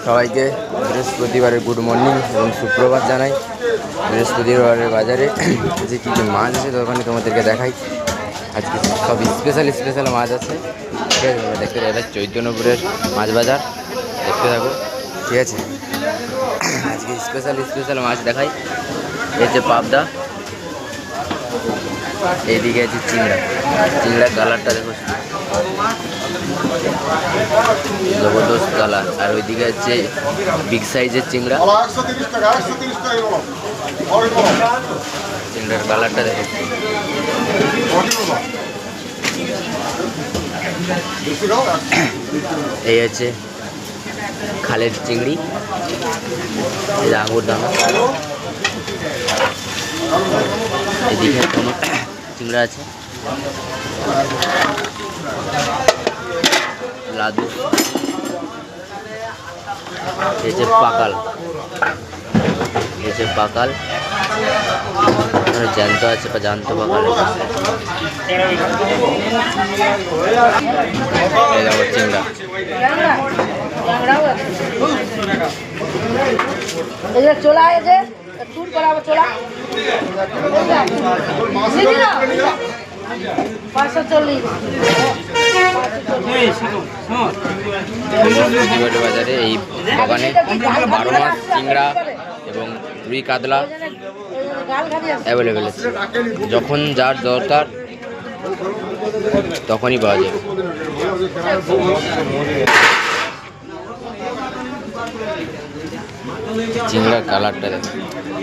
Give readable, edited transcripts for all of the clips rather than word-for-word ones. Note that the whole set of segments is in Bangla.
সবাইকে বৃহস্পতিবারের গুড মর্নিং এবং সুপ্রভাত জানাই। বৃহস্পতিবারের বাজারে যে কী কী মাছ আছে তখনই তোমাদেরকে দেখাই। আজকে সব স্পেশাল মাছ আছে, ঠিক আছে? তোমরা দেখতে এটা চৈতন্যপুরের মাছ বাজার, দেখতে থাকো, ঠিক আছে? আজকে স্পেশাল মাছ দেখাই। এই যে পাবদা, এইদিকে আছে চিংড়ার কালারটা দেখো, জবরদস্ত কালার। আর ওইদিকে আছে বিগ সাইজের চিংড়ার কালারটা দেখো। এই আছে খালের চিংড়ি, এই আঙুর দানা। এদিকে কোনো চিংড়া আছে, লাদু। এই যে পাকাল, জ্যান্ত আছে বা জ্যান্ত পাকাল। এই দেখো চিংড়া, চোলা আছে টুর করাবো, চোলা 540। বাজারে এই বাগানে 12 মাস চিংড়া এবং রুই কাতলা অ্যাভেলেবেল আছে। যখন যার দরকার তখনই পাওয়া যাবে। চিংড়ার কালারটা দেখো,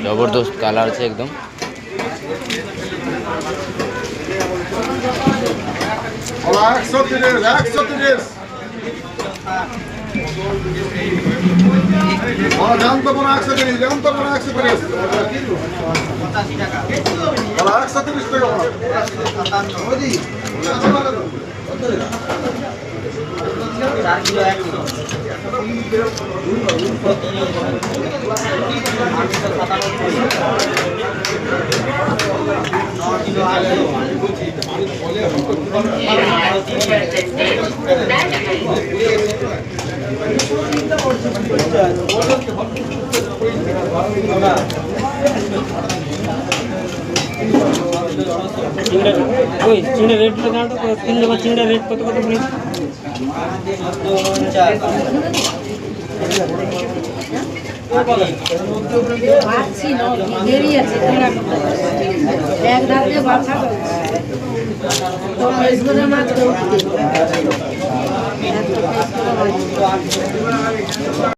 জবরদস্ত কালার আছে একদম। চিংড়া রেট চিংড়া রেট কত প্লিজ? এক ধারে বাছা